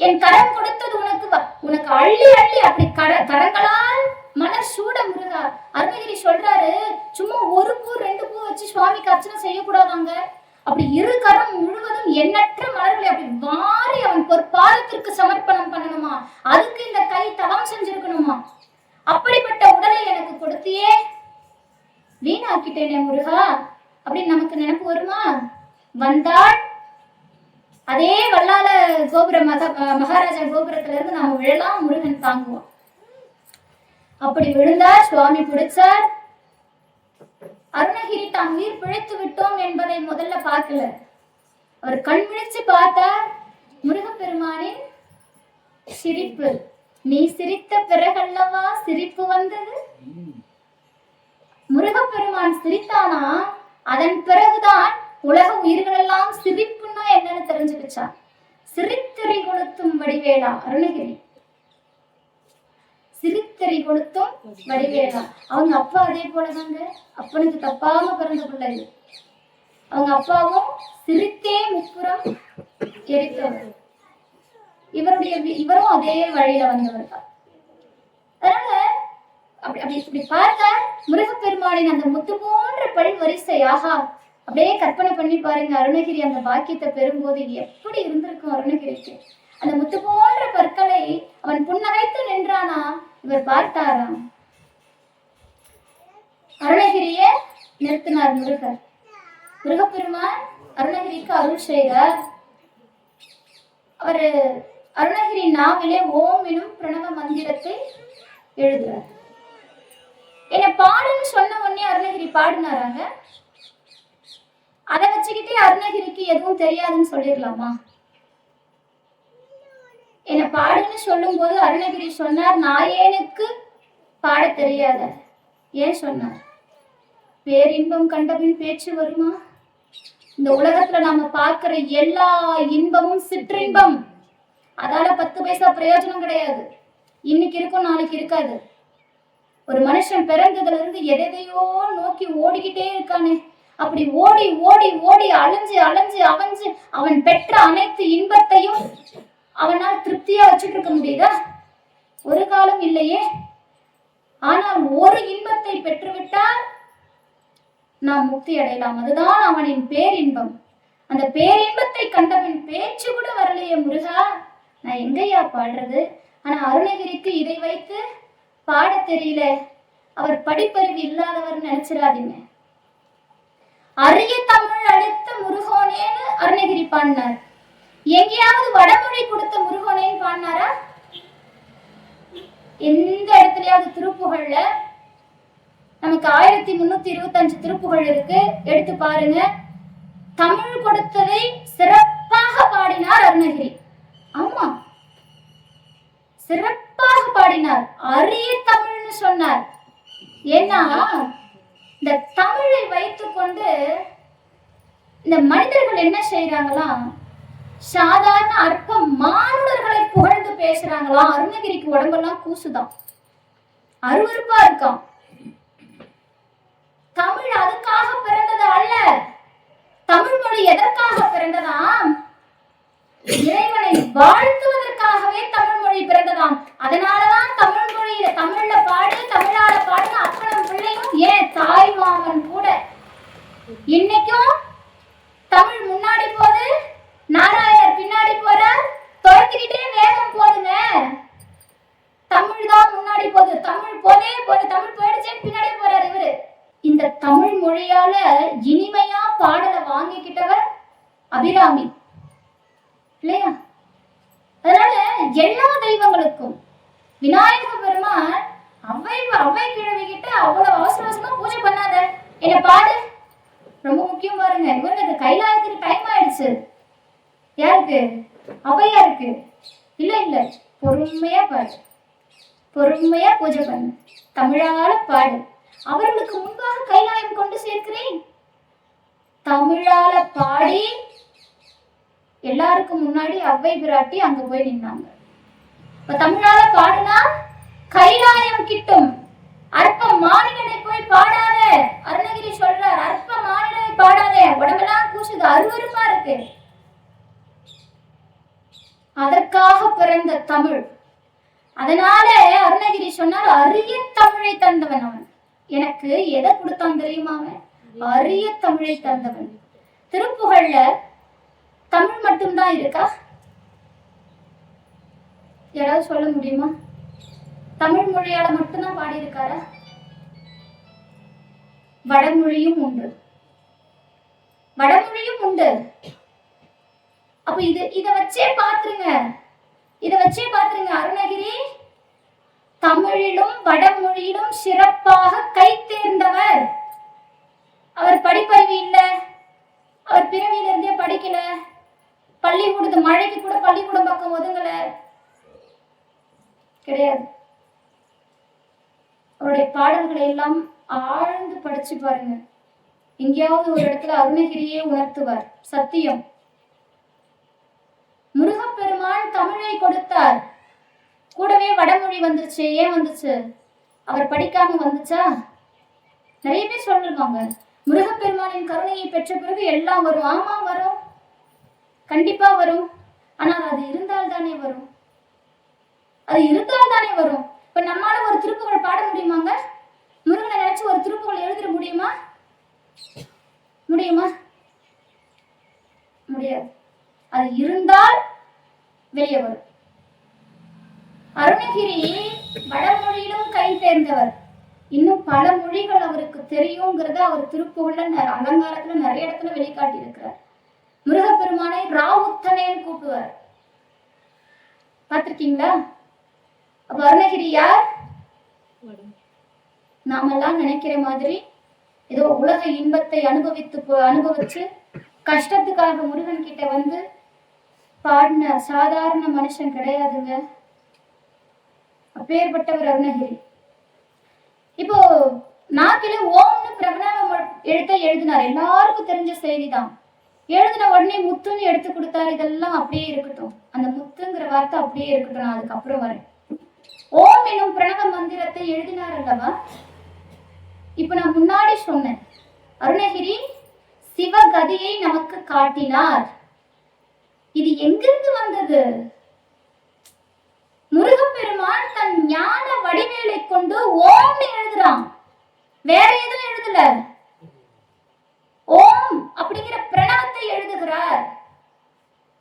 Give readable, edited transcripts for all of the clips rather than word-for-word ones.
என் கரம் கொடுத்தது உனக்கு அள்ளி அள்ளி அப்படி கரங்களால் மலர் சூட முருகா. அருணகிரி சொல்றாரு, சும்மா ஒரு பூ 2 பூ வச்சு சுவாமிக்கு அர்ச்சனை செய்யக்கூடாதாங்க. அப்படி 2 கரம் முழுவதும் எண்ணற்ற மலர்களை அப்படி வாரி அவன் பொற்பாதத்திற்கு சமர்ப்பணம் பண்ணணுமா. அதுக்கு இந்த கை தவம் செஞ்சிருக்கணுமா. அப்படிப்பட்ட உடலை எனக்கு கொடுத்தியே, வீணாக்கிட்டேனே முருகா அப்படின்னு நமக்கு நினைப்பு வருமா? வந்தால் அதே வல்லால கோபுர மகாராஜா கோபுரத்துல இருந்து நாம விழலாம், முருகன் தாங்குவோம். அப்படி விழுந்தார், சுவாமி பிடிச்சார். அருணகிரி தான் உயிர் பிழைத்து விட்டோம் என்பதை முதல்ல பார்க்கல. அவர் கண் விழிச்சு பார்த்தார், முருகப்பெருமானின் சிரிப்பு. நீ சிரித்த பிறகல்லவா சிரிப்பு வந்தது. முருகப்பெருமான் சிரித்தானா, அதன் பிறகுதான் உலக உயிர்கள் எல்லாம் சிரிப்புன்னா என்னன்னு தெரிஞ்சுக்கிச்சான். சிரித்தறி கொளுத்தும் வடிவேலா அருணகிரி. சிரித்தறி கொளுத்தும் வடிவேலா. அவங்க அப்பா அதே போலதாங்க, அப்பனுக்கு தப்பாம பிறந்த பிள்ளை. அவங்க அப்பாவும் சிரித்தே முப்புறம் எரித்தவர். இவரும் அதே வழியில வந்தவர் தான். அதனால அப்படி பார்த்தா முருகப்பெருமானின் அந்த முத்து போன்ற பல் வரிசை, ஆஹா, அப்படியே கற்பனை பண்ணி பாருங்க. அருணகிரி அந்த பாக்கியத்தை பெறும்போது எப்படி இருந்திருக்கும் அருணகிரிக்கு. அந்த முத்து போன்ற பற்களை அவன் புன்னகைத்து நின்றானா, இவர் பார்த்தாராம். அருணகிரிய நிறுத்தினார் முருகர். முருகப்பெருமான் அருணகிரிக்கு அருள் செய்தார். அவரு அருணகிரி நாவிலே ஓம் எனும் பிரணவ மந்திரத்தை எழுதுறார். என்ன பாடுன்னு சொன்ன உடனே அருணகிரி பாடினாராங்க. அதை வச்சுக்கிட்டே அருணகிரிக்கு எதுவும் தெரியாதுன்னு சொல்லிடலாமா? என்ன பாடுன்னு சொல்லும் போது அருணகிரி சொன்னார், நாயேனுக்கு பாட தெரியாத. ஏன் சொன்னார்? பேரின்பம் கண்டபின் பேச்சு வருமா? இந்த உலகத்துல நாம பார்க்கிற எல்லா இன்பமும் சிற்றின்பம். அதால 10 பைசா பிரயோஜனம் கிடையாது. இன்னைக்கு இருக்கும், நாளைக்கு இருக்காது. ஒரு மனுஷன் பிறந்ததுல இருந்து எதையோ நோக்கி ஓடிக்கிட்டே இருக்கானே, அப்படி ஓடி ஓடி ஓடி அலைஞ்சு அலைஞ்சு அலைஞ்சு அவன் பெற்ற அனைத்து இன்பத்தையும் அவனால் திருப்தியா வச்சுட்டு இருக்க முடியுதா? ஒரு காலம் இல்லையே. ஆனால் ஒரு இன்பத்தை பெற்றுவிட்டால் நாம் முக்தி அடையலாம். அதுதான் அவனின் பேரின்பம். அந்த பேரின்பத்தை கண்டவன் பேச்சு கூட வரலையே முருகா, நான் எங்கய்யா பாடுறது? ஆனா அருணகிரிக்கு இதை வைத்து பாட தெரியல. அவர் படிப்பறிவு இல்லாதவர் நினைச்சிடாதீங்க. அரிய தமிழ் அளித்த முருகோனேன்னு அருணகிரி பாடினார். எங்கேயாவது வடமொழி கொடுத்த முருகோனேன்னு பாடினாரா? எந்த இடத்துலயாவது? திருப்புகழ்ல நமக்கு 1325 திருப்புகழ் இருக்கு, எடுத்து பாருங்க. தமிழ் கொடுத்ததை சிறப்பாக பாடினார் அருணகிரி. ஆமா, சிறப்பாக பாடினார். அரிய தமிழ்னு சொன்னார். ஏன்னா இந்த தமிழை வைத்துக்கொண்டு இந்த மனிதர்கள் என்ன செய்யறாங்களாம், சாதாரண அற்ப மானுடர்களை புகழ்ந்து பேசுறாங்களாம். அருணகிரிக்கு உடம்பெல்லாம் கூசுதான், அருவருப்பா இருக்கான். தமிழ் அதுக்காக பிறந்தது அல்ல. தமிழ் மொழி எதற்காக பிறந்ததாம்? இறைவனை வாழ்த்துவதற்காகவே தமிழ் மொழி பிறந்ததாம். அதனாலதான் தமிழ் மொழியில தமிழ்ல பாடு, தமிழால பாடுன்னு அப்பனும் பிள்ளையும், ஏன் தாய் மாமன் கூட இன்னைக்கும் தமிழ் முன்னாடி போது, நாராயணர் பின்னாடி போறார், துரத்திக்கிட்டே வேகம் போதுங்க. தமிழ் தான் முன்னாடி போகுது, தமிழ் போதே போது, தமிழ் போயிடுச்சேன்னு பின்னாடி போறாரு இவரு. இந்த தமிழ் மொழியால இனிமையா பாடலை வாங்கிக்கிட்டவர் அபிராமி இல்லையா? அதனால எல்லா தெய்வங்களுக்கும் விநாயக பெருமான் அவை கிழவிக்கிட்ட அவ்வளவு அவசரமா பூஜை பண்ணாத, என்ன பாடு, ரொம்ப முக்கியம் பாருங்க. இவங்க கைலாயத்துக்கு டைம் ஆயிடுச்சு. யாருக்கு? அவையாருக்கு. இல்ல இல்ல, பொறுமையா பாடு, பொறுமையா பூஜை பண்ணு, தமிழால பாடு. அவர்களுக்கு முன்பாக கைலாயம் கொண்டு சேர்க்கிறேன். தமிழால பாடி எல்லாருக்கும் முன்னாடி அவ்வை பிராட்டி அங்க போய் நின்னாங்க. தமிழால பாடுனா கைலாயம் கிட்டும். அற்ப மானிடனை போய் பாடாத, அருணகிரி சொல்றார். அற்ப மானிடனை பாடாத, உடம்பெல்லாம் கூசுது, அருவருப்பா இருக்கு. அதற்காக பிறந்த தமிழ். அதனால அருணகிரி சொன்னார், அரிய தமிழை தந்தவன் அவன். எனக்கு எதை கொடுத்தான் தெரியுமா? அவன் அரிய தமிழை தந்தவன். திருப்புகழ்ல தமிழ் மட்டும்தான் இருக்கா? யாராவது சொல்ல முடியுமா? தமிழ் மொழியால மட்டும்தான் பாடி இருக்காரா? வடமொழியும் உண்டு, வடமொழியும் உண்டு. அப்ப இத வச்சே பாத்துருங்க, அருணகிரி தமிழிலும் வடமொழியிலும் சிறப்பாக கை தேர்ந்தவர். அவர் படிப்பறிவு இல்ல, அவர் பிறவியில இருந்தே படிக்கல, பள்ளிக்கூடத்து மழைக்கு கூட பள்ளிக்கூடம் பக்கம் ஒதுங்கல, கிடையாது. அவருடைய பாடல்களை எல்லாம் ஆழ்ந்து படிச்சு பாருங்க. எங்கேயாவது ஒரு இடத்துல அருணகிரியே உணர்த்துவார். சத்தியம். முருகப்பெருமான் தமிழை கொடுத்தார், கூடவே வடமொழி வந்துருச்சு. ஏன் வந்துச்சு? அவர் படிக்காம வந்துச்சா? நிறைய பேர் சொல்லுவாங்க, முருகப்பெருமானின் கருணையை பெற்ற பிறகு எல்லாம் வரும். ஆமா வரும், கண்டிப்பா வரும். ஆனால் அது இருந்தால் தானே வரும், இப்ப நம்மால ஒரு திருப்புகழ் பாட முடியுமாங்க? முருகனை நினைச்சு ஒரு திருப்புகழ் எழுதிட முடியுமா? முடியாது. அது இருந்தால் வெளியே வரும். அருணகிரி வடமொழியிலும் கை தேர்ந்தவர். இன்னும் பல மொழிகள் அவருக்கு தெரியுங்கிறத அவர் திருப்புகழ்ல அலங்காரத்துல நிறைய இடத்துல வெளிக்காட்டி இருக்கிறார். முருகப்பெருமானை ராவுத்தனேன்னு கூப்பிடுவார். பார்த்திருக்கீங்களா? அப்ப அருணகிரி யார்? நாமெல்லாம் நினைக்கிற மாதிரி ஏதோ உலக இன்பத்தை அனுபவிச்சு கஷ்டத்துக்காக முருகன் கிட்ட வந்து பாடின சாதாரண மனுஷன் கிடையாதுங்க. அப்பேற்பட்டவர் அருணகிரி. இப்போ நாக்கில ஓம்னு பிரணவ எழுத்தை எழுதினார். எல்லாருக்கும் தெரிஞ்ச செய்திதான். எழுதின உடனே முத்துன்னு எடுத்து கொடுத்தாரு. இதெல்லாம் அப்படியே இருக்கட்டும், அந்த முத்துங்கிற வார்த்தை அப்படியே இருக்கட்டும், நான் அதுக்கப்புறம் வரேன். ஓம் எனும் பிரணவ மந்திரத்தை எழுதினார் அல்லவா? இப்ப நான் முன்னாடி சொன்னேன், அருணகிரி சிவகதியை நமக்கு காட்டினார். இது எங்கிருந்து வந்தது? முருகப்பெருமான் தன் ஞான வடிவேலை கொண்டு ஓம் எழுதுறான், வேற எதுவும் எழுதல. ஓம் அப்படிங்கிற பிரணவத்தை எழுதுகிறார்.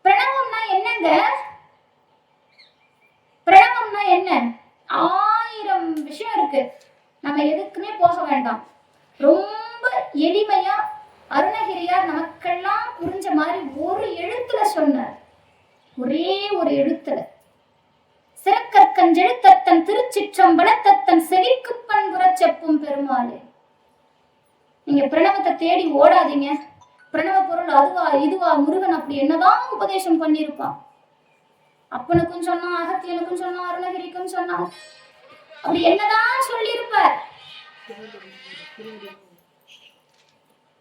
பிரணவம்னா என்னங்க? பிரணவம்னா என்ன? 1000 விஷயம் இருக்கு. நம்ம எதுக்குமே போக வேண்டாம். ரொம்ப எளிமையா அருணகிரியார் நமக்கெல்லாம் புரிஞ்ச மாதிரி ஒரு எழுத்துல சொன்னார். ஒரே ஒரு எழுத்துல. சிறக்கற்கஞ்செழுத்தத்தன் திருச்சிற்றம்பலத்தத்தன் செவிக்கு பண்புறச் செப்பும் பெருமாளே. நீங்க பிரணவத்தை தேடி ஓடாதீங்க. பிரணவ பொருள் அதுவா இதுவா, முருகன் அப்படி என்னதான் உபதேசம் பண்ணிருப்பான். அப்பனுக்கும் சொன்னா, அகத்தியனுக்கும் சொன்னா, அருணகிரிக்கும் சொன்னா, அப்படி என்னதான் சொல்லியிருப்பார்.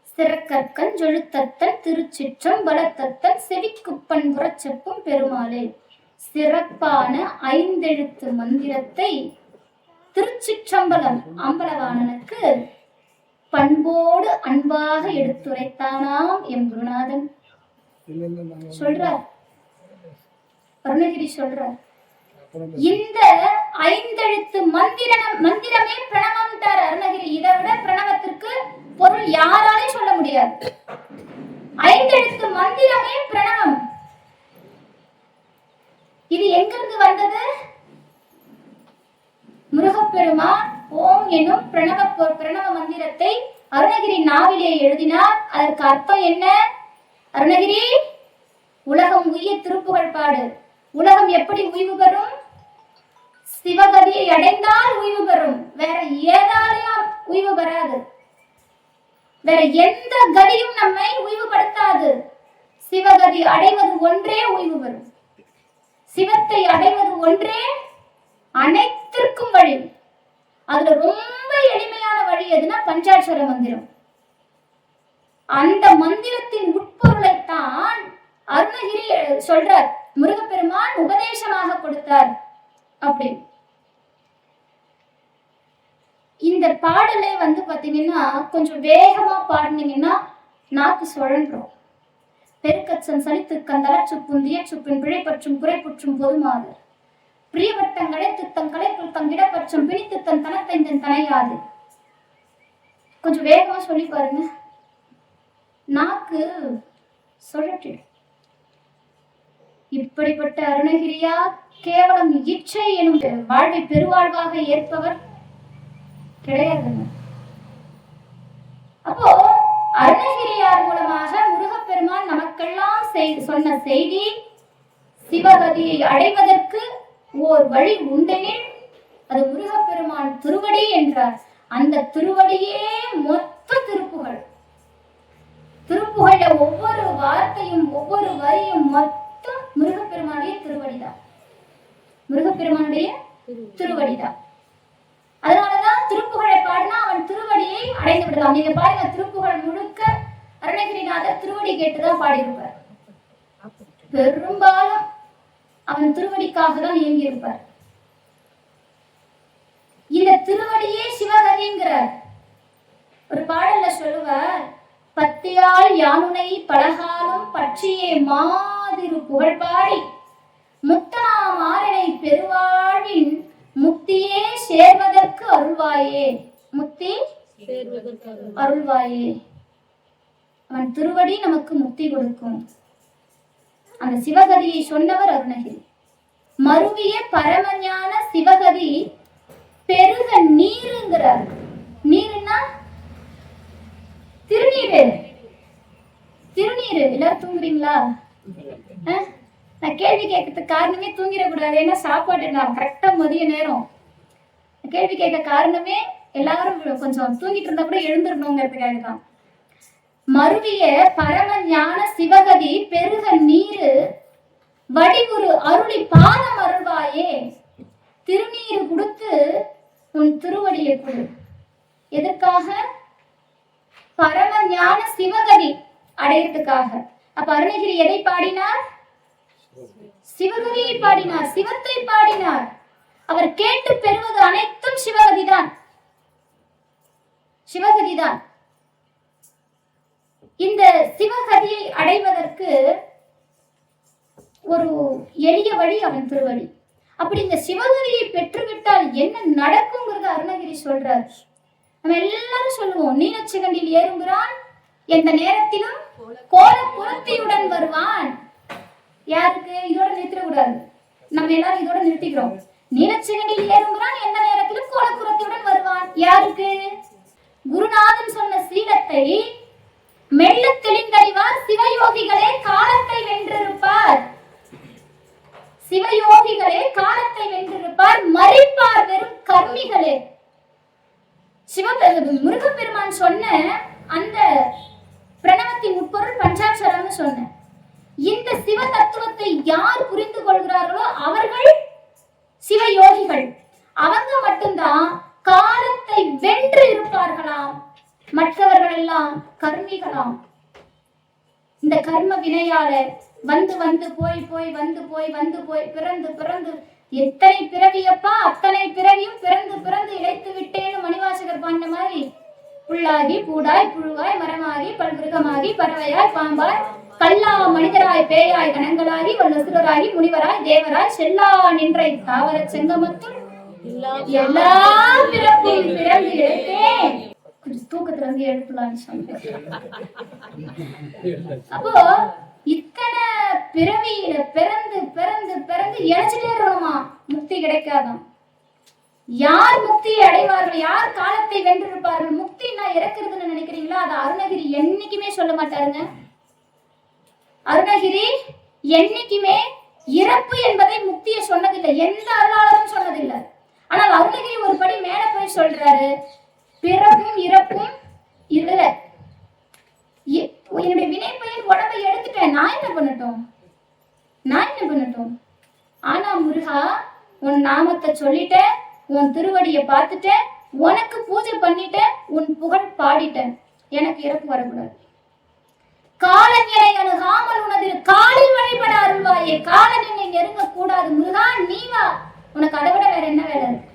சிறக்கற்கஞ்செழுத்தத்தன் திருச்சிற்றம்பலத்தத்தன் செவிக்கு பண்புறச் செப்பும் பெருமாளே. சிறப்பான 5 எழுத்து மந்திரத்தை திருச்சிற்றம்பலம் அம்பலவாணனுக்கு பண்போடு அன்பாக எடுத்துரைத்தானாம் எம் குருநாதன். சொல்றார், அருணகிரி சொல்றார், இந்த 5 எழுத்து மந்திரமே பிரணவம் தார் அருணகிரி. இதை விட பிரணவத்திற்கு பொருள் யாராலே சொல்ல முடியாது. 5 எழுத்து மந்திரமே பிரணவம். இது எங்கிருந்து வந்தது? முருகப்பெருமான் ஓம் எனும் பிரணவ மந்திரத்தை அருணகிரி நாவிலே எழுதினார். அதற்கு அர்த்தம் என்ன? அருணகிரி, உலகம் உய்ய திருப்புகழ் பாடு. உலகம் எப்படி உய்வு பெறும்? சிவகதியை அடைந்தால் உய்வு பெறும். வேற ஏதாலையும் உய்வு பெறாது. வேற எந்த கதியும் நம்மை உய்வுபடுத்தாது. சிவகதி அடைவது ஒன்றே உய்வு பெறும். சிவத்தை அடைவது ஒன்றே அனைத்திற்கும் வழி. அதுல ரொம்ப எளிமையான வழி எதுனா பஞ்சாட்சர மந்திரம். அந்த மந்திரத்தின் உட்பொருளைத்தான் அருணகிரி சொல்றார், முருகப்பெருமான் உபதேசமாக கொடுத்தார் அப்படின்னு. இந்த பாடலை பாத்தீங்கன்னா கொஞ்சம் வேகமா பாடினீங்கன்னா நாக்கு சுழன்றோம். பெருக்கச்சம் சலித்துக்கண் தளச்சுப்பும் தியச்சுப்பின் பிழைப்பற்றும் குறைப்புற்றும் பொதுமாறு பிரியவட்டங்களை தித்தம் கலைக்குள் தங்கிடப்பற்றும் பிடித்து தன் தனத்தை தன் தனையாது. கொஞ்சம் வேகமா சொல்லி பாருங்க. நாக்கு சுழற்றிடும். இப்படிப்பட்ட அருணகிரியா கேவலம் இச்சை எனும் வாழ்வை பெருவாழ்வாக ஏற்பவர் கிடையாதுங்க. அப்போ அருணகிரியார் மூலமாக முருகப்பெருமான் நமக்கெல்லாம் சொன்ன செய்தி, சிவகதியை அடைவதற்கு ஓர் வழி உண்டெனில் அது முருகப்பெருமான் திருவடி என்றார். அந்த திருவடியே மொத்த திருப்புகழ். திருப்புகழ ஒவ்வொரு வார்த்தையும் ஒவ்வொரு வரியும் மொத்தம் முருகப்பெருமானுடைய திருவடிதான். முருகப்பெருமானுடைய திருவடிதான். அதனாலதான் திருப்புகழை பாடினா அவன் திருவடியை அடைந்து விடலாம். நீங்க பாருங்க, திருப்புகழ் முழுக்க அருணகிரிநாதர் திருவடி கேட்டுதான் பாடியிருப்பார். பெரும்பாலும் அவன் திருவடிக்காக தான் இயங்கி இருப்பார். இந்த திருவடியே சிவகதிங்கிறார். ஒரு பாடல்ல சொல்லுவார், பத்தியால் யானுனை பலகாலம் பற்றியே மாதிரு புகழ் பாடி முத்தனாம் ஆரணை பெருவாழ்வின் முக்தியே சேர்வதற்கு அருள்வாயே. முக்தி அருள்வாயே. அவன் திருவடி நமக்கு முக்தி கொடுக்கும். அந்த சிவகதியை சொன்னவர் அருணகிரி. மருவிய பரமஞான சிவகதி பெருக நீருங்கிறார். நீருன்னா திருநீரு. திருநீரு. எல்லாரும் தூங்குறீங்களா? நான் கேள்வி கேட்கறதுக்கு காரணமே தூங்கிடக்கூடாது. ஏன்னா சாப்பாடு நான் கரெக்டா மதிய நேரம். கேள்வி கேட்க காரணமே எல்லாரும் கொஞ்சம் தூங்கிட்டு இருந்தா கூட எழுந்துடணுங்கிறதுக்காக தான். மருவிய பரம ஞான சிவகதி பெருக நீரு வடிவுரு அருளி பாதம் அருள்வாயே. திருநீரு கொடுத்து உன் திருவடியை கொடு. எதற்காக? பரம ஞான சிவகதி அடையறதுக்காக. அப்ப அருணகிரி எதை பாடினார்? சிவகதியை பாடினார், சிவத்தை பாடினார். அவர் கேட்டு பெறுவது அனைத்தும் சிவகதிதான். சிவகதிதான். இந்த சிவகதியை அடைவதற்கு ஒரு எளிய வழி அவன் திருவடி. அப்படி இந்த சிவகதியை பெற்றுவிட்டால் என்ன நடக்குங்கிறது அருணகிரி சொல்றார். நம்ம எல்லாரும் சொல்லுவோம், நீலச்சிகண்டில் ஏறுகிறான் எந்த நேரத்திலும் கோலப்புறத்தியுடன் வருவான். யாருக்கு? இதோட நிறுத்திடக்கூடாது. நம்ம எல்லாரும் இதோட நிறுத்திக்கிறோம். நீலச்சிகண்டில் ஏறுகிறான் எந்த நேரத்திலும் கோலப்புறத்தியுடன் வருவான். யாருக்கு? குருநாதன் சொன்ன சீலத்தை மெல்ல தெளிந்தறிவார் சிவயோகிகளே காலத்தை வென்றிருப்பார். சிவயோகிகளே காலத்தை வென்றிருப்பார். மறிப்பார் வெறும் கர்மிகளே. முருகப்பெருமான் சொன்ன அந்த பிரணவத்தின் உட்பொருள் பஞ்சாட்சரம்னு சொன்ன இந்த சிவ தத்துவத்தை யார் புரிந்து கொள்கிறார்களோ அவர்கள் சிவயோகிகள். அவங்க மட்டும்தான் காலத்தை வென்று இருப்பார்களாம். மற்றவர்கள் எல்லாம் கர்மிகளாம். இந்த கர்ம வினையால வந்து வந்து போய் போய் வந்து போய் வந்து போய் பிறந்து பிறந்து எத்தனை பிறவியப்பா அத்தனை பிறவியும் பிறந்து பிறந்து இழைத்து விட்டேன்னு மணிவாசகர் பாண்ட மாதிரி புல்லாகி பூடாய் புழுவாய் மரமாகி பல்விருகமாகி பறவையாய் பாம்பாய் கல்லா மனிதராய் பேயாய் கணங்களாகி வல்லசுரராகி முனிவராய் தேவராய் செல்லா நின்றை தாவர செங்கமத்துள் எல்லா பிறப்பையும் பிறந்து இழைத்தேன். தூக்கத்துல வந்து எழுப்பலான்னு சொல்றேன். அப்போ இத்தனை பிறவியில பிறந்து பிறந்து பிறந்து இழைச்சிட்டே இருக்கணுமா? முக்தி கிடைக்காதான். யார் முக்தியை அடைவார்கள்? யார் காலத்தை வென்றிருப்பார்கள்? முக்தி நான் இறக்குறதுன்னு நினைக்கிறீங்களா? அது அருணகிரி என்னைக்குமே சொல்ல மாட்டாருங்க. அருணகிரி என்னைக்குமே இறப்பு என்பதை முக்தியை சொன்னதில்லை. எந்த அருளாளரும் சொன்னதில்லை. ஆனால் அருணகிரி ஒரு படி மேல போய் சொல்றாரு, பிறப்பும் இறப்பும் இல்ல. என்னுடைய வினைப்பையின் உடம்பை எடுத்துட்டேன், நான் என்ன பண்ணட்டும்? நான் என்ன பண்ணட்டும்? ஆனா முருகா, உன் நாமத்தை சொல்லிட்டேன், உன் திருவடியை பார்த்துட்டேன், உனக்கு பூஜை பண்ணிட்டேன், உன் புகழ் பாடிட்டேன். எனக்கு இறப்பு வரக்கூடாது. காலன் என்னை அணுகாமல் உனது காலில் வழிபட அருள்வாயே. காலன் என்னை நெருங்க கூடாது. முருகா நீ வா, உனக்கு அதை விட வேற என்ன வேலை இருக்கு?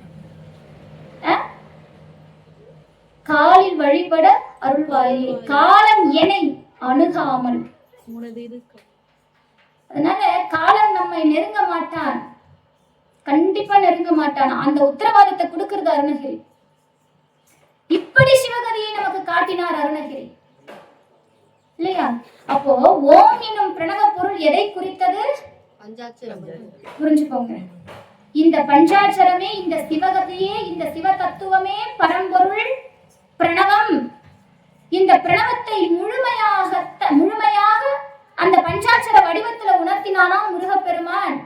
காலில் வழிபட அருள்வாயே. காலம் என்னை அணுகாமல். அதனால காலம் நம்மை நெருங்க மாட்டான், கண்டிப்பா நெருங்க மாட்டான். அந்த உத்தரவாதத்தை கொடுக்கிறது அருணகிரி. இப்படி சிவகதியை நமக்கு காட்டினார் அருணகிரி இல்லையா? அப்போ ஓம் எனும் பிரணவ பொருள் எதை குறித்தது? புரிஞ்சுக்கோங்க. இந்த பஞ்சாட்சரமே, இந்த சிவகதியே, இந்த சிவ தத்துவமே பரம்பொருள் பிரணவம். இந்த பிரணவத்தை முழுமையாக அந்த பஞ்சாட்சர வடிவத்துல உணர்த்தினானாம் முருகப்பெருமான்.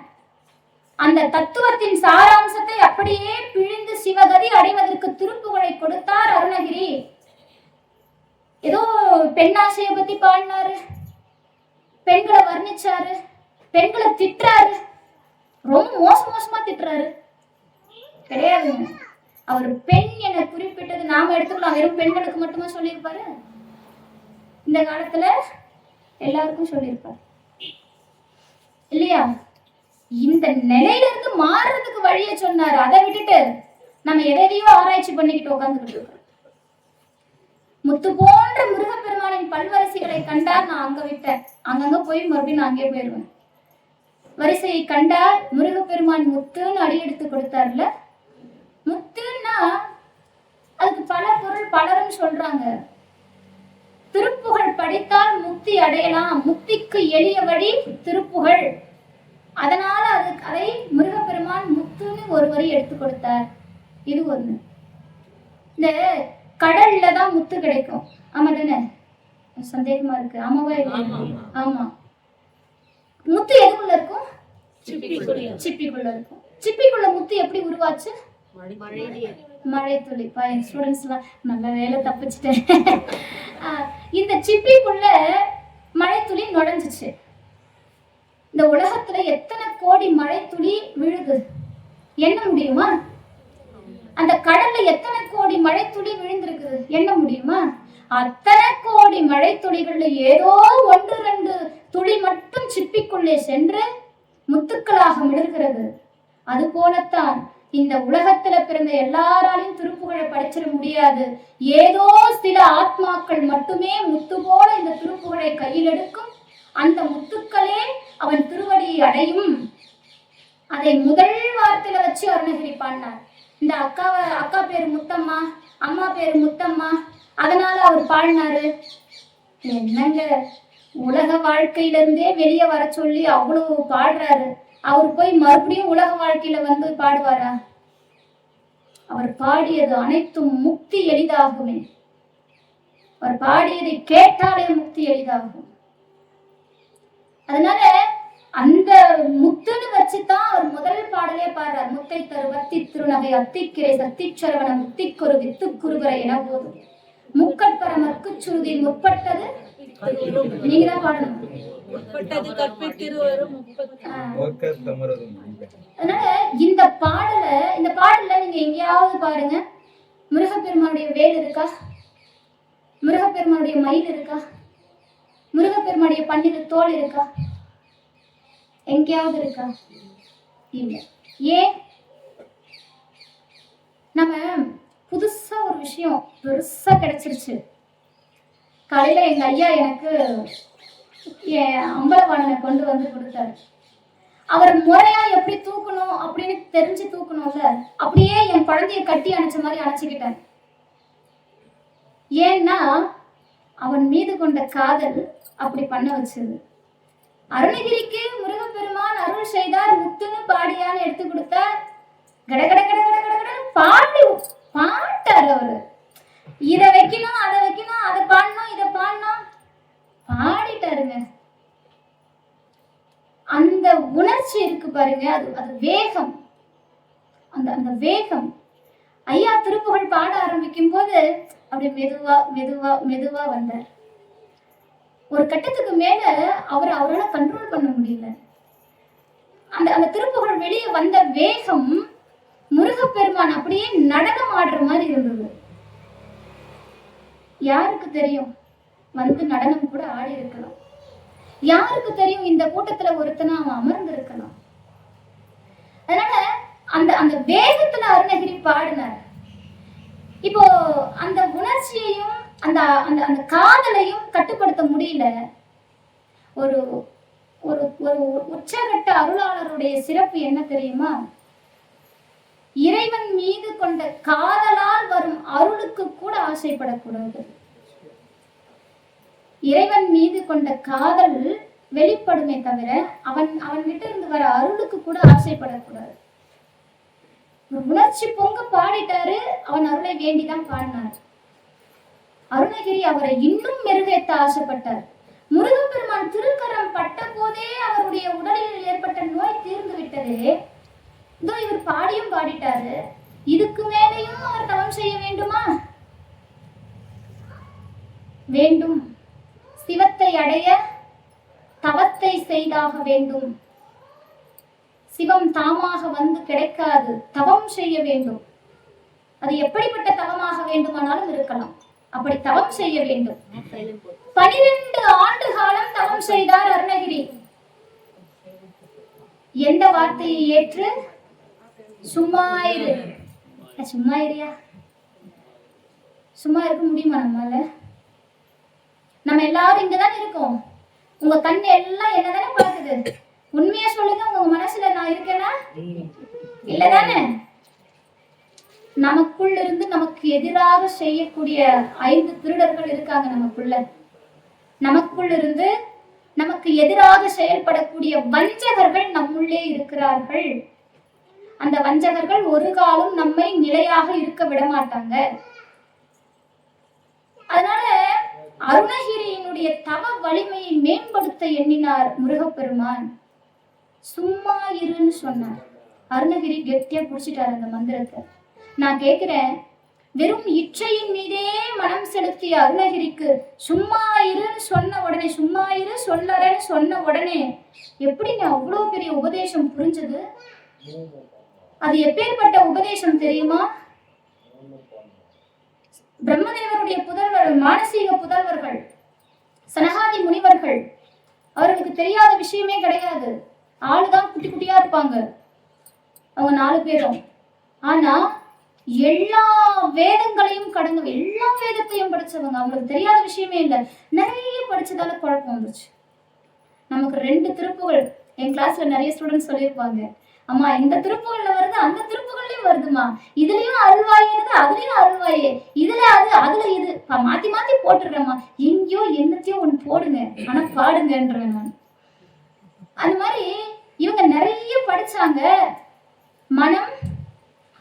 அந்த தத்துவத்தின் சாராம்சத்தை அப்படியே பிழிந்து சிவகதி அடைவதற்கு திருப்புகழை கொடுத்தார் அருணகிரி. ஏதோ பெண்ணாசையை பத்தி பாடினாரு, பெண்களை வர்ணிச்சாரு, பெண்களை திட்டுறாரு, ரொம்ப மோசமா திட்டுறாரு. கிடையாதுங்க. அவர் பெண் என குறிப்பிட்டது நாம எடுத்துக்கலாம், வெறும் பெண்களுக்கு மட்டுமா சொல்லியிருப்பாரு? இந்த காலத்துல எல்லாருக்கும் சொல்லியிருப்பாரு இல்லையா? இந்த நிலையிலிருந்து மாறுறதுக்கு வழியை சொன்னாரு. அதை விட்டுட்டு நம்ம எதையோ ஆராய்ச்சி பண்ணிக்கிட்டு உட்காந்துக்கிட்டு இருக்கோம். முத்து போன்ற முருகப்பெருமானின் பல்வரிசைகளை கண்டார். நான் அங்க விட்டேன், அங்கங்க போய் மறுபடியும் நான் அங்கே போயிடுவேன். வரிசையை கண்டார். முருகப்பெருமான் முத்துன்னு அடி எடுத்து கொடுத்தார்ல. முத்துன்னா அதுக்கு பல பொருள் பலரும் சொல்றாங்க. திருப்புகழ் படித்தால் முக்தி அடையலாம், முக்திக்கு எளிய வழி திருப்புகழ். அதனால அதை முருகப்பெருமான் முத்துன்னு ஒரு வரி எடுத்து கொடுத்தார். இது ஒண்ணு. இந்த கடல்ல தான் முத்து கிடைக்கும், ஆமா தானே? சந்தேகமா இருக்கு. ஆமாவா? ஆமா. முத்து எதுக்குள்ள இருக்கும்? சிப்பிக்குள்ள இருக்கும். சிப்பிக்குள்ள முத்து எப்படி உருவாச்சு? மழை துளி. ஸ்டூடெண்ட்ஸ் எல்லாம் நல்ல வேலை தப்பிச்சிட்டேன். இந்த சிப்பிக்குள்ள மழை துளி நுழைஞ்சிச்சு. இந்த உலகத்துல எத்தனை கோடி மழை துளி விழுது எண்ண முடியுமா? அந்த கடல்ல எத்தனை கோடி மழை துளி விழுந்திருக்குது எண்ண முடியுமா? அத்தனை கோடி மழை துளிகள்ல ஏதோ 1-2 துளி மட்டும் சிப்பிக்குள்ளே சென்று முத்துக்களாக மிளர்கிறது. அது போலத்தான் இந்த உலகத்துல பிறந்த எல்லாராலையும் திருப்புகழை படிச்சிட முடியாது. ஏதோ சில ஆத்மாக்கள் மட்டுமே முத்து போல இந்த திருப்புகழை கையில் எடுக்கும். அந்த முத்துக்களே அவன் திருவடியை அடையும். அதை முதல் வார்த்தையில வச்சு அருணகிரி பாடினார். இந்த அக்கா பேரு முத்தம்மா, அம்மா பேரு முத்தம்மா, அதனால அவர் பாடினாரு. என்னங்க, உலக வாழ்க்கையிலிருந்தே வெளியே வர சொல்லி அவ்வளவு பாடுறாரு. அவர் போய் மறுபடியும் உலக வாழ்க்கையில வந்து பாடுவாரா? அவர் பாடியது அனைத்தும் முக்தி எளிதாகுமே. அவர் பாடியதை கேட்டாலே முக்தி எளிதாகும். அதனால அந்த முத்துன்னு வச்சுதான் அவர் முதல் பாடலே பாடுறார். முத்தை தரு வத்தி திருநகை அத்திக்கிரை சத்திச்சரவண முத்திக்குரு வித்து குருவரை என போதும் முக்கட்பர மற்குச்சுருதி முற்பட்டது. நீங்க தான் பாடணும். அதனால இந்த பாடல நீங்க எங்கேயாவது பாருங்க, முருகப்பெருமானுடைய வேல் இருக்கா? முருகப்பெருமானுடைய மயில் இருக்கா? முருகப்பெருமானுடைய பன்னிரு தோல் இருக்கா? எங்கேயாவது இருக்கா? இல்ல. ஏன்? நம்ம புதுசா ஒரு விஷயம் பெருசா கிடைச்சிருச்சு. காலையில எங்க ஐயா எனக்கு அம்பலவாணனை கொண்டு வந்து கொடுத்தாரு. அவர் முறையா எப்படி தூக்கணும் அப்படின்னு தெரிஞ்சு தூக்கணும்ல, அப்படியே என் குழந்தைய கட்டி அணைச்ச மாதிரி அணைச்சுக்கிட்டேன். ஏன்னா அவன் மீது கொண்ட காதல் அப்படி பண்ண வச்சது. அருணகிரிக்கு முருகப்பெருமான் அருள் செய்தார், முத்துன்னு பாடியான்னு எடுத்து கொடுத்தார். கடகட கடகட கடகட பாட்டார் அவரு. இதை வைக்கணும், அதை வைக்கணும், அதை பாடணும், இதை பாடணும், பாடிட்டாருங்க. அந்த உணர்ச்சி இருக்கு பாருங்க, அது வேகம். அந்த வேகம். ஐயா திருப்புகழ் பாட ஆரம்பிக்கும் போது அப்படி மெதுவா மெதுவா மெதுவா வந்தார். ஒரு கட்டத்துக்கு மேல அவரால கண்ட்ரோல் பண்ண முடியல. அந்த திருப்புகழ் வெளியே வந்த வேகம் முருகப்பெருமான் அப்படியே நடனம் ஆடுற மாதிரி இருந்தது. யாருக்கு தெரியும், வந்து நடனம் கூட ஆடி இருக்கலாம். யாருக்கு தெரியும், இந்த கூட்டத்துல ஒருத்தனா அவன் அமர்ந்து இருக்கலாம். அதனால அந்த வேகத்துல அருணகிரி பாடினார். இப்போ அந்த உணர்ச்சியையும் அந்த அந்த அந்த காதலையும் கட்டுப்படுத்த முடியல. ஒரு ஒரு ஒரு உச்சகட்ட அருளாளருடைய சிறப்பு என்ன தெரியுமா? இறைவன் மீது கொண்ட காதலால் வரும் அருளுக்கு கூட ஆசைப்படக்கூடாது. இறைவன் மீது கொண்ட காதல் வெளிப்படுமே தவிர அவன் கிட்ட இருந்து வர அருளுக்கு கூட ஆசைப்படக்கூடாது. உணர்ச்சி பொங்க பாடிட்டாரு, அவன் அருளை வேண்டிதான் பாடினார். அருணகிரி அவரை இன்னும் மெருகேற்ற ஆசைப்பட்டார். முருகப்பெருமான் திருக்கரம் பட்ட போதே அவருடைய உடலில் ஏற்பட்ட நோய் தீர்ந்து விட்டதே. இதோ இவர் பாடியும் பாடிட்டாரு, இதுக்கு மேலேயும் அவர் தவம் செய்ய வேண்டுமா? வேண்டும். சிவத்தை அடைய தவத்தை செய்தாக வேண்டும். சிவம் தாமாக வந்து கிடைக்காது, தவம் செய்ய வேண்டும். அது எப்படிப்பட்ட தவமாக வேண்டுமானாலும் இருக்கலாம். அப்படி தவம் செய்ய வேண்டும். 12 ஆண்டு காலம் தவம் செய்தார் அருணகிரி. எந்த வார்த்தையை ஏற்று? சும்மா இரு. சும்மா இருயா, சும்மா இருக்க முடியுமா நம்மால? நம்ம எல்லாரும் இங்கதான் இருக்கோம். உங்க கண்ணு எல்லாம் என்னதானே பார்க்குது? உண்மையா சொல்லுங்க, உங்க மனசுல நான் இருக்கேனா? இல்லதானே? நமக்குள்ள இருந்து நமக்கு எதிராக செய்யக்கூடிய 5 திருடர்கள் இருக்காங்க நமக்குள்ள. நமக்குள்ள இருந்து நமக்கு எதிராக செயல்படக்கூடிய வஞ்சகர்கள் நம்முள்ளே இருக்கிறார்கள். அந்த வஞ்சகர்கள் ஒரு காலம் நம்மை நிலையாக இருக்க விட மாட்டாங்க. அதனால அருணகிரியினுடைய தவ வலிமையை மேம்படுத்த எண்ணினார் முருகப்பெருமான். சும்மா இருன்னு சொன்னார். அருணகிரி கெட்டியா புடிச்சிட்டார் அந்த மந்திரத்தை. நான் கேட்கிறேன், வெறும் இச்சையின் மீதே மனம் செலுத்திய அருணகிரிக்கு சும்மா இருன்னு சொன்ன உடனே, சும்மா இரு சொல்லறேன்னு சொன்ன உடனே எப்படிங்க அவ்வளவு பெரிய உபதேசம் புரிஞ்சது? அது எப்பேற்பட்ட உபதேசம் தெரியுமா? பிரம்மதேவருடைய புதல்வர், மானசீக புதல்வர்கள், சனகாதி முனிவர்கள், அவர்களுக்கு தெரியாத விஷயமே கிடையாது. ஆளுதான் குட்டி குட்டியா இருப்பாங்க அவங்க 4 பேரும். ஆனா எல்லா வேதங்களையும் கடந்து எல்லா வேதத்தையும் படிச்சவங்க. அவங்களுக்கு தெரியாத விஷயமே இல்லை. நிறைய படிச்சதால குழப்பம் வந்துச்சு. நமக்கு 2 திருப்புகள் என் கிளாஸ்ல நிறைய ஸ்டூடெண்ட்ஸ் சொல்லியிருப்பாங்க, அம்மா இந்த திருப்புகள்ல வருது, அந்த திருப்புகள்லயும் வருதுமா, இதுலயும் அருள்வாயினது, அதுலயும் அருள்வாயே, இதுல அது, அதுல இது, மாத்தி மாத்தி போட்டுடுறேம்மா, எங்கேயோ என்னத்தையோ ஒண்ணு போடுங்க, ஆனா பாடுங்கன்றேன் நான். அந்த மாதிரி இவங்க நிறைய படிச்சாங்க, மனம்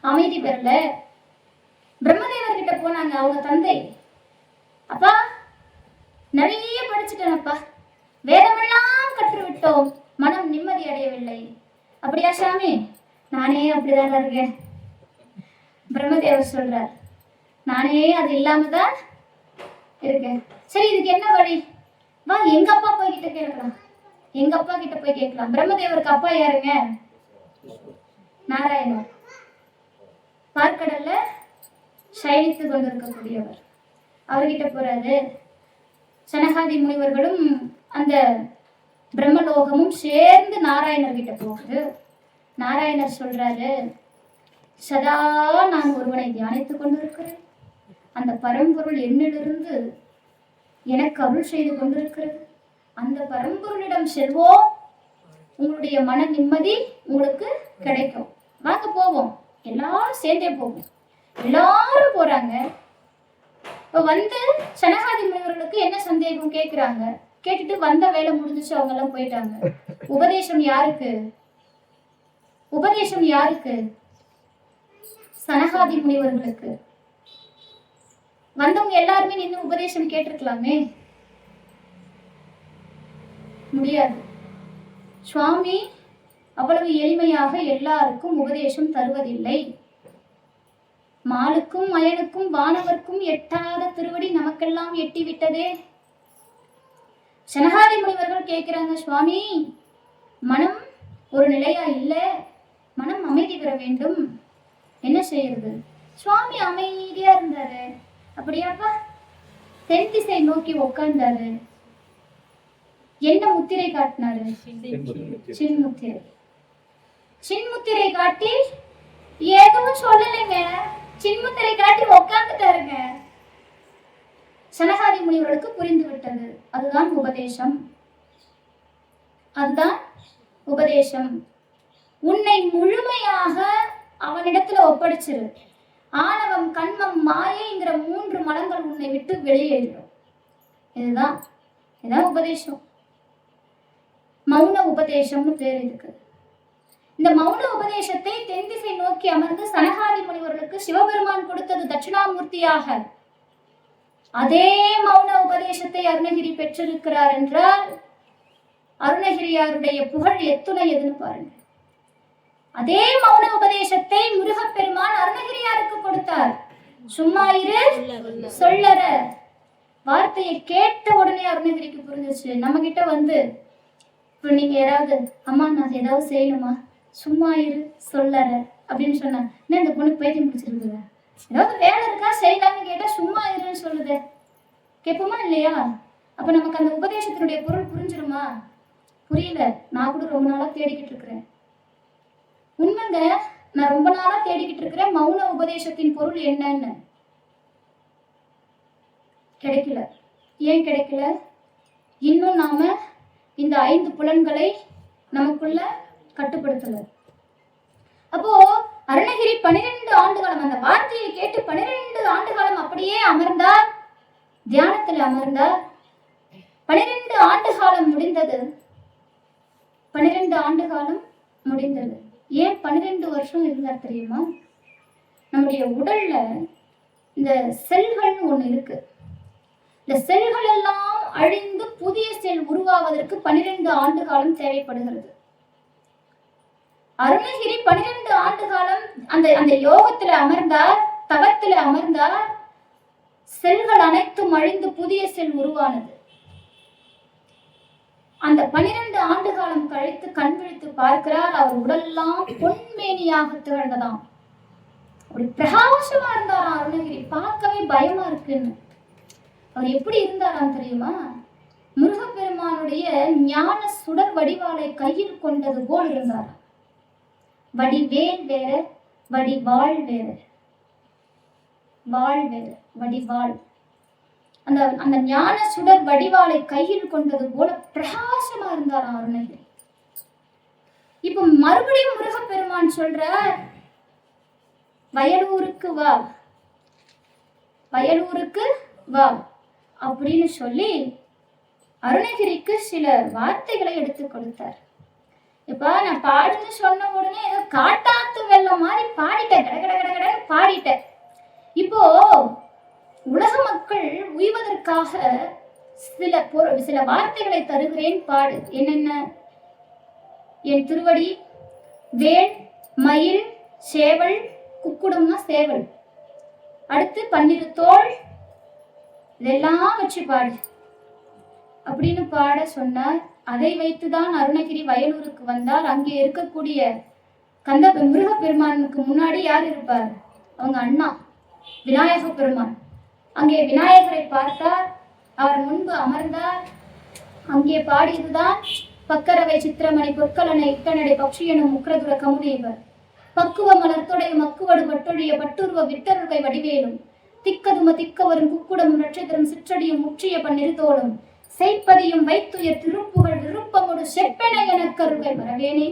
அமைதி பெறல. பிரம்மதேவர் கிட்ட போனாங்க அவங்க தந்தை, அப்பா நிறைய படிச்சுட்டேனப்பா, வேதமெல்லாம் கற்றுவிட்டோம், மனம் நிம்மதி அடையவில்லை. அப்படியா சாமி? நானே அப்படிதான் இருக்கேன். பிரம்மதேவர் சொல்றார், நானே அது இல்லாம தான் இருக்கேன். சரி, இதுக்கு என்ன வழி? வா எங்க அப்பா போய் கிட்ட கேட்கலாம். எங்க அப்பா கிட்ட போய் கேட்கலாம். பிரம்மதேவருக்கு அப்பா யாருங்க? நாராயணர். பார்க்கடல்ல சயனித்து கொண்டிருக்கக்கூடியவர். அவர்கிட்ட போறாரு. சனகாதி முனிவர்களும் அந்த பிரம்மலோகமும் சேர்ந்து நாராயணர் கிட்ட போகுது. நாராயணர் சொல்றாரு, சதா நான் ஒருவனை தியானித்துக் கொண்டிருக்கிறேன். அந்த பரம்பொருள் என்னிலிருந்து எனக்கு அருள் செய்து கொண்டிருக்கிறது. அந்த பரம்பொருளிடம் செல்வோம், உங்களுடைய மன நிம்மதி உங்களுக்கு கிடைக்கும். வாங்க போவோம். எல்லாரும் சேர்ந்தே போவோம். எல்லாரும் போறாங்க. இப்ப வந்து சனகாதி முனிவர்களுக்கு என்ன சந்தேகம் கேட்கிறாங்க. கேட்டுட்டு வந்த வேலை முடிஞ்சிச்சு, அவங்க எல்லாம் போயிட்டாங்க. உபதேசம் யாருக்கு? உபதேசம் யாருக்கு? சனகாதி முனிவர்களுக்கு. வந்தவங்க எல்லாருமே நின்று உபதேசம் கேட்டிருக்கலாமே, முடியாது. சுவாமி அவ்வளவு எளிமையாக எல்லாருக்கும் உபதேசம் தருவதில்லை. மாலுக்கும் மயனுக்கும் வானவர்க்கும் எட்டாத திருவடி நமக்கெல்லாம் எட்டி விட்டதே. சனகாதி முனிவர்கள் கேட்கிறாங்க, சுவாமி மனம் ஒரு நிலையா இல்ல, மனம் அமைதி பெற வேண்டும், என்ன செய்யறது? சுவாமி அமைதியா இருந்தாரு. அப்படியாப்பா? தென் திசை நோக்கி உட்கார்ந்தாரு. என்ன முத்திரை காட்டினாரு? சின்முத்திரை. சின்முத்திரை காட்டி எதுவும் சொல்லலைங்க, சின்முத்திரை காட்டி உட்கார்ந்துட்டாருங்க. சனகாதி முனிவர்களுக்கு புரிந்து விட்டது, அதுதான் உபதேசம். அதுதான் உபதேசம். உன்னை முழுமையாக அவனிடத்துல ஒப்படைச்சிரு. ஆணவம், கண்மம், மாயைங்கிற 3 மலங்கள் உன்னை விட்டு வெளியேறிடும். இதுதான் உபதேசம். மௌன உபதேசம்னு பேர் இதுக்கு. இந்த மௌன உபதேசத்தை தென் திசை நோக்கி அமர்ந்து சனகாதி முனிவர்களுக்கு சிவபெருமான் கொடுத்தது தட்சிணாமூர்த்தியாக. அதே மௌன உபதேசத்தை அருணகிரி பெற்றிருக்கிறார் என்றால் அருணகிரியாருடைய புகழ் எதுன்னு பாருங்க. அதே மௌன உபதேசத்தை முருகப்பெருமான் அருணகிரியாருக்கு கொடுத்தார். சும்மா இரு சொல்லற வார்த்தையை கேட்ட உடனே அருணகிரிக்கு புரிஞ்சிச்சு. நம்ம கிட்ட வந்து இப்ப நீங்க யாராவது அம்மா நான் ஏதாவது செய்யணுமா, சும்மா இரு சொல்லற அப்படின்னு சொன்னா என்ன இந்த பொண்ணுக்கு பைத்தியம் பிடிச்சிருக்குது, ஏதாவது வேலை இருக்கா செய்யலாம்னு கேட்டா சும்மா இருன்னு சொல்லுது, கேட்போமா இல்லையா? அப்ப நமக்கு அந்த உபதேசத்தினுடைய பொருள் புரிஞ்சிருமா? புரியல. நான் கூட ரொம்ப நாளா தேடிக்கிட்டு இருக்கிறேன். உண்மைங்க, நான் ரொம்ப நாளா தேடிக்கிட்டு இருக்கிறேன் மௌன உபதேசத்தின் பொருள் என்னன்னு. கிடைக்கல. ஏன் கிடைக்கல? இன்னும் நாம இந்த 5 புலன்களை நமக்குள்ள கட்டுப்படுத்தல. அப்போ அருணகிரி 12 ஆண்டுகாலம் அந்த வார்த்தையை கேட்டு 12 ஆண்டுகாலம் அப்படியே அமர்ந்தார், தியானத்தில் அமர்ந்தார். 12 ஆண்டு காலம் முடிந்தது. 12 ஆண்டு காலம் முடிந்தது. ஏன் 12 வருஷம் இருந்தார் தெரியுமா? நம்முடைய உடல்ல இந்த செல்கள்னு ஒண்ணு இருக்கு. இந்த செல்கள் எல்லாம் அழிந்து புதிய செல் உருவாவதற்கு 12 ஆண்டு காலம் தேவைப்படுகிறது. அருணகிரி 12 ஆண்டு காலம் அந்த யோகத்துல அமர்ந்தார், தவத்துல அமர்ந்தார். செல்கள் அனைத்தும் அழிந்து புதிய செல் உருவானது. அந்த 12 ஆண்டு காலம் கழித்து கண் விழித்து பார்க்கிறார். அவர் உடலெல்லாம் பொன்மேனியாக திகழ்ந்ததாம். அப்படி பிரகாசமா இருந்தாராம் அருணகிரி. பார்க்கவே பயமா இருக்குன்னு. அவர் எப்படி இருந்தாராம் தெரியுமா? முருகப்பெருமானுடைய ஞான சுடர் வடிவாளை கையில் கொண்டது போல் இருந்தார். வடிவேல் வேற, வடிவாள் வேற. வாழ் வேற, வடிவாள். அந்த ஞான சுடர் வடிவாளை கையில் கொண்டது போல பிரகாசமா இருந்தார் அருணகிரி. இப்ப மறுபடியும் முருகப்பெருமான் சொல்றார், வயலூருக்கு வா, வயலூருக்கு வா அப்படின்னு சொல்லி அருணகிரிக்கு சில வார்த்தைகளை எடுத்து கொடுத்தார். இப்ப நான் பாடுன்னு சொன்ன உடனே ஏதோ காட்டாத்து வெள்ளம் மாதிரி பாடிட்டேன், கடகடகடன்னு பாடிட்டேன். இப்போ உலக மக்கள் உய்வதற்காக சில வார்த்தைகளை தருகிறேன், பாடு. என்னென்ன? என் திருவடி, வேல், மயில், சேவல், குக்குடம்னா சேவல், அடுத்து 12 தோள், இதெல்லாம் வச்சு பாடு அப்படின்னு பாட சொன்னார். அதை வைத்துதான் அருணகிரி வயலூருக்கு வந்தார். அங்கே இருக்கக்கூடிய முருகப்பெருமானுக்கு முன்னாடி யார் இருப்பார்? அவங்க அண்ணா விநாயக பெருமான். அங்கே விநாயகரை பார்த்தார். அவர் முன்பு அமர்ந்தார். அங்கே பாடியதுதான் பக்கரவை சித்திரமணி பொற்கலனை இட்டனடை பக்ஷியனும் முக்கரதுர கமுதேவர் பக்குவ மலர்த்தொடைய மக்குவடு பட்டொழிய பட்டுருவ விட்டருகை வடிவேலும் திக்கதும திக்கவரும் குக்குடமும் நட்சத்திரம் சிற்றடியும் முற்றிய பன்னிருதோளும் செய்ப்பதியும் வைத்துய திருப்புகள் விருப்பமுடு செப்பென எனக்கருகை வரவேனே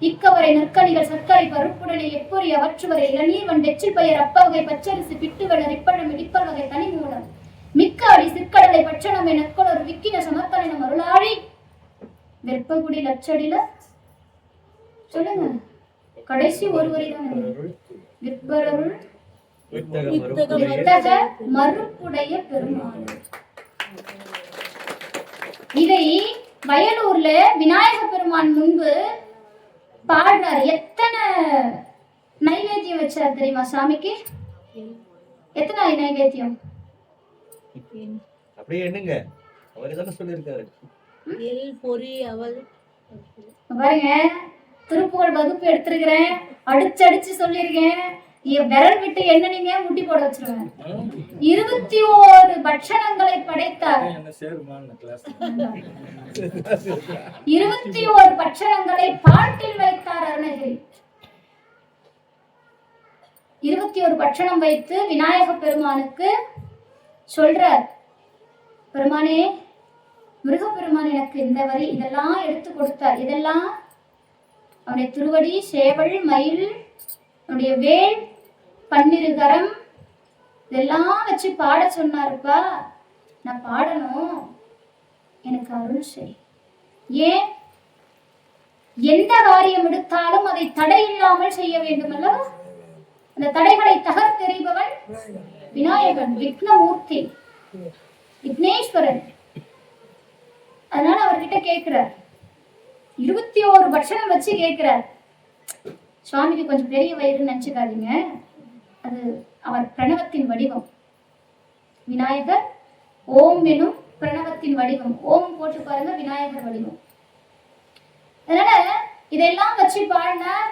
இக்கவரை நற்கணிகள் சர்க்கரை பருப்புடனே எப்பொறி அவற்றுவரை இளநீர் வண்டெச்சில் பெயர் அப்பவகை பச்சரிசி பிட்டுவளர் இப்பழம் இடிப்பல் வகை தனி மூலம் மிக்க அடி சிற்கடலை பட்சணம் எனக்கொரு விக்கின சமர்த்தனம் அருளாழி வெப்பகுடி லட்சடில சொல்லுங்க. கடைசி ஒரு வரி தான். விற்பரருள் வித்தக மறுப்புடைய பெருமாள். இதை வயலூர்ல விநாயக பெருமான் முன்பு பாடினார். எத்தனை நைவேத்தியம் வச்சார் தெரியுமா சாமிக்கு? எத்தனை நைவேத்தியம்? அப்படியே என்னங்க அவர் என்ன சொல்லிருக்காரு? பாருங்க, திருப்புகழ் வகுப்பு எடுத்திருக்கிறேன், அடிச்சு சொல்லிருக்கேன். விரல் விட்டு எண்ணனீங்க முட்டி போட வச்சிருவேன். 21 பட்சணங்களை படைத்தார். 21 பட்சணங்களை பாட்டில் வைத்தார் அருணகிரி. 21 பட்சணம் வைத்து விநாயக பெருமானுக்கு சொல்றார், பெருமானே முருகப்பெருமான் எனக்கு இந்த வரி இதெல்லாம் எடுத்து கொடுத்தார். இதெல்லாம் அவனுடைய திருவடி, சேவல், மயில், அவனுடைய வேல், பன்னிருகரம் இதெல்லாம் வச்சு பாட சொன்னாருப்பா. நான் பாடணும், எனக்கு அருள் செய். ஏன்? எந்த காரியம் எடுத்தாலும் அதை தடை இல்லாமல் செய்ய வேண்டும் அல்லவா? அந்த தடைகளை தகர்த்தெறிபவன் விநாயகன், விக்னமூர்த்தி, விக்னேஸ்வரன். அதனால அவர்கிட்ட கேட்கிறார், 21 பட்சணம் வச்சு கேட்கிறார். சுவாமிக்கு கொஞ்சம் பெரிய வயிறுன்னு நினைச்சுக்காதீங்க, அது அவர் பிரணவத்தின் வடிவம். விநாயகர் ஓம் எனும் பிரணவத்தின் வடிவம். ஓம் போட்டு பாருங்க, விநாயகர் வடிவம். அதனால இதெல்லாம் வச்சு பாடினார்.